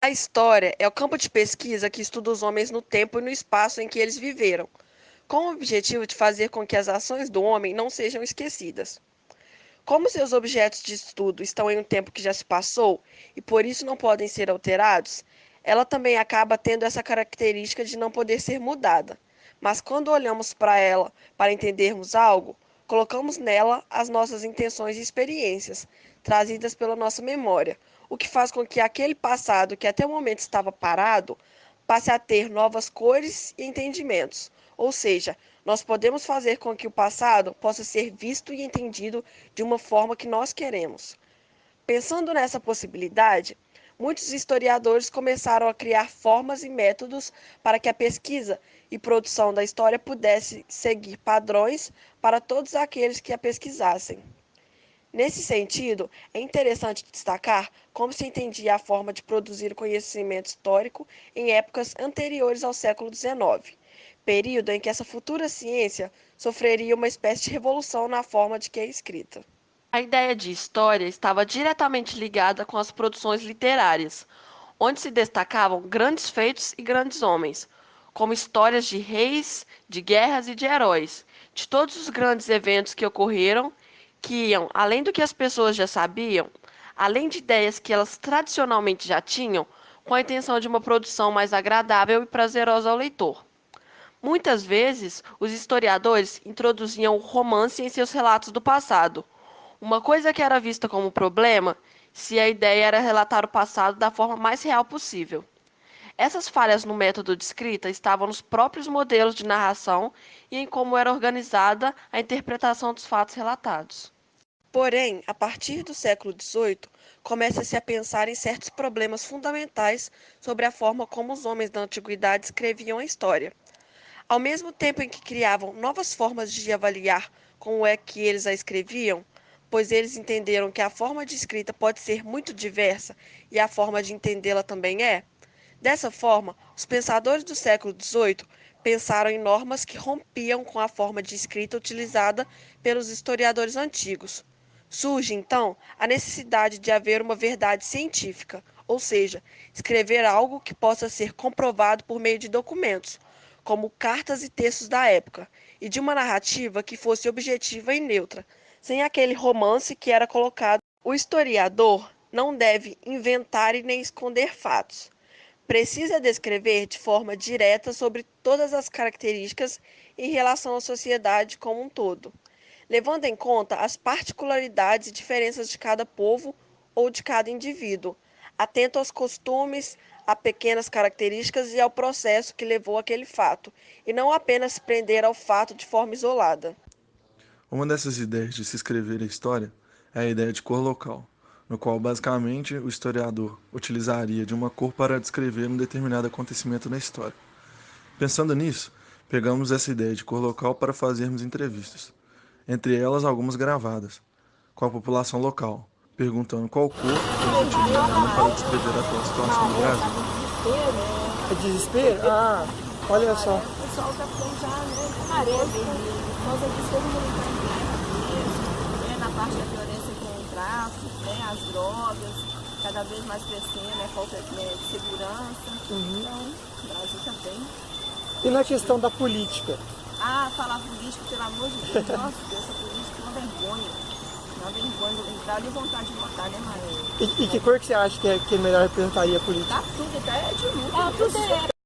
A história é o campo de pesquisa que estuda os homens no tempo e no espaço em que eles viveram, com o objetivo de fazer com que as ações do homem não sejam esquecidas. Como seus objetos de estudo estão em um tempo que já se passou e por isso não podem ser alterados, ela também acaba tendo essa característica de não poder ser mudada. Mas quando olhamos para ela para entendermos algo, colocamos nela as nossas intenções e experiências, trazidas pela nossa memória, o que faz com que aquele passado que até o momento estava parado passe a ter novas cores e entendimentos. Ou seja, nós podemos fazer com que o passado possa ser visto e entendido de uma forma que nós queremos. Pensando nessa possibilidade, muitos historiadores começaram a criar formas e métodos para que a pesquisa e produção da história pudesse seguir padrões para todos aqueles que a pesquisassem. Nesse sentido, é interessante destacar como se entendia a forma de produzir o conhecimento histórico em épocas anteriores ao século XIX, período em que essa futura ciência sofreria uma espécie de revolução na forma de que é escrita. A ideia de história estava diretamente ligada com as produções literárias, onde se destacavam grandes feitos e grandes homens, como histórias de reis, de guerras e de heróis, de todos os grandes eventos que ocorreram, que iam além do que as pessoas já sabiam, além de ideias que elas tradicionalmente já tinham, com a intenção de uma produção mais agradável e prazerosa ao leitor. Muitas vezes, os historiadores introduziam o romance em seus relatos do passado, uma coisa que era vista como problema se a ideia era relatar o passado da forma mais real possível. Essas falhas no método de escrita estavam nos próprios modelos de narração e em como era organizada a interpretação dos fatos relatados. Porém, a partir do século XVIII, começa-se a pensar em certos problemas fundamentais sobre a forma como os homens da antiguidade escreviam a história. Ao mesmo tempo em que criavam novas formas de avaliar como é que eles a escreviam, pois eles entenderam que a forma de escrita pode ser muito diversa e a forma de entendê-la também é. Dessa forma, os pensadores do século XVIII pensaram em normas que rompiam com a forma de escrita utilizada pelos historiadores antigos. Surge, então, a necessidade de haver uma verdade científica, ou seja, escrever algo que possa ser comprovado por meio de documentos, como cartas e textos da época, e de uma narrativa que fosse objetiva e neutra, sem aquele romance que era colocado. O historiador não deve inventar e nem esconder fatos. Precisa descrever de forma direta sobre todas as características em relação à sociedade como um todo, levando em conta as particularidades e diferenças de cada povo ou de cada indivíduo, atento aos costumes, a pequenas características e ao processo que levou àquele fato, e não apenas se prender ao fato de forma isolada. Uma dessas ideias de se escrever a história é a ideia de cor local, no qual basicamente o historiador utilizaria de uma cor para descrever um determinado acontecimento na história. Pensando nisso, pegamos essa ideia de cor local para fazermos entrevistas, entre elas algumas gravadas, com a população local, perguntando qual cor eles utilizariam para descrever a atual situação no Brasil. É desespero? Ah, olha só. O pessoal tá ficando já, né? Amarelo, por causa disso todo mundo tá né? Na parte da violência com o tráfico, né? As drogas, cada vez mais crescendo, né? Falta de segurança. Então, o Brasil tá bem. E na questão da política? Ah, falar política, pelo amor de Deus, nossa, essa política é uma vergonha. Uma vergonha, dá de vontade de votar, né, Maria? E que cor que você acha que melhor representaria a política? Tá tudo, até de luta. Ah, tudo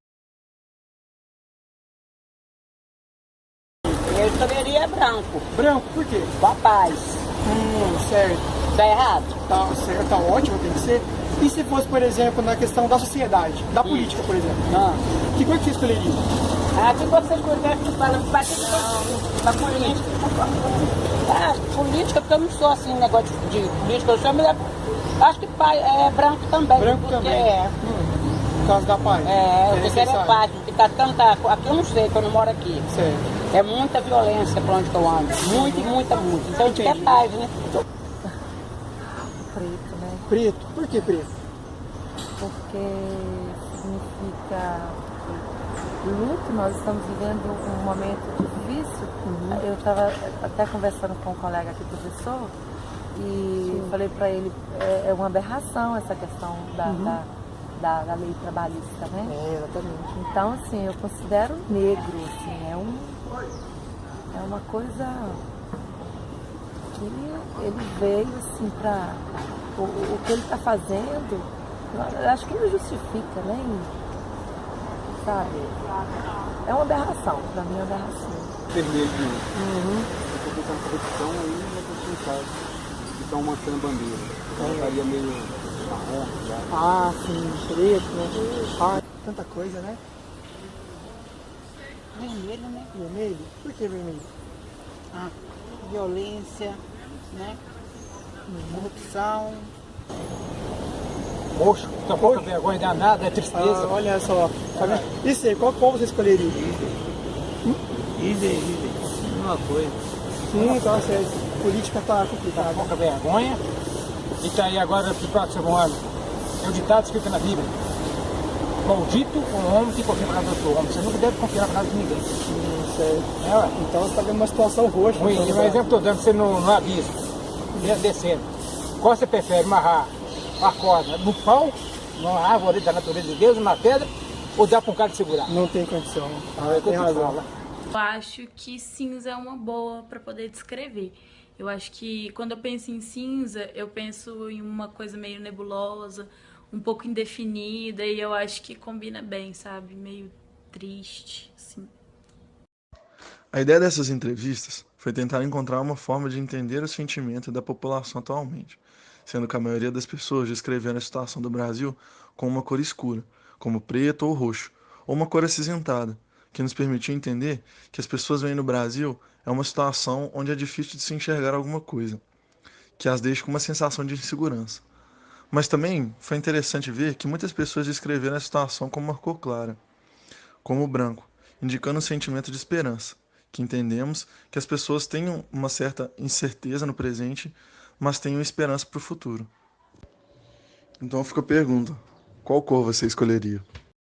Eu escolheria branco, Branco, por quê? com paz. Certo. Tá errado? Tá certo, tá ótimo, tem que ser. E se fosse, por exemplo, na questão da sociedade, da política, por exemplo? Não. Que cor que você escolheria? Aqui vocês conversam que falam que vai ter da política. Ah, política, porque eu não sou assim, negócio de política, eu sou mulher. Acho que pai é branco também. Branco porque também. É. Por causa da paz? Eu quero necessário. paz, ficar tanta. Aqui eu não sei, que eu não moro aqui. Certo. É muita violência pra onde que eu ando. Muita, muita. Então a gente quer paz, né? Preto, né? Preto. Por que preto? Porque significa luto, nós estamos vivendo um momento difícil. Eu estava até conversando com um colega aqui, professor, e falei para ele, é uma aberração essa questão da lei trabalhista, né? Exatamente. Então, assim, eu considero negro, assim, é uma coisa que ele veio, assim, para... O que ele está fazendo, eu acho que não justifica, nem, sabe? É uma aberração, para mim é uma aberração. Vermelho de novo. Porque está na corrupção aí, já está em casa. Que estão manchando bandeira. Então estaria meio marrom, já. Ah, sim, preto, né? Ah, tanta coisa, né? Vermelho, né? Vermelho? Por que vermelho? Ah, violência, né? Corrupção. Roxo, tá pouca vergonha danada, é tristeza. Ah, olha só. Tá vendo? Isso aí, qual você escolheria? Uma coisa. Sim, então, a política tá complicada. Pouca vergonha. E tá aí agora pro próximo ano. É o ditado escrito na Bíblia. Maldito o homem que confia na palavra do homem. Você nunca deve confiar na palavra de ninguém. Certo. É, ué. Então você está vendo uma situação roxa. Ruim, então, mas o exemplo que eu estou dando, você não avisa. Descendo. Qual você prefere, amarrar a corda no pau, numa árvore da natureza de Deus, numa pedra, ou dar para um cara de segurar? Não tem condição. É Tem razão. Eu acho que cinza é uma boa para poder descrever. Eu acho que quando eu penso em cinza, eu penso em uma coisa meio nebulosa, um pouco indefinida, e eu acho que combina bem, sabe? Meio triste, assim. A ideia dessas entrevistas foi tentar encontrar uma forma de entender o sentimento da população atualmente, sendo que a maioria das pessoas descrevendo a situação do Brasil com uma cor escura, como preto ou roxo, ou uma cor acinzentada, que nos permitiu entender que as pessoas veem no Brasil é uma situação onde é difícil de se enxergar alguma coisa, que as deixa com uma sensação de insegurança. Mas também foi interessante ver que muitas pessoas descreveram a situação como uma cor clara, como o branco, indicando um sentimento de esperança, que entendemos que as pessoas tenham uma certa incerteza no presente, mas tenham esperança para o futuro. Então fica a pergunta: qual cor você escolheria?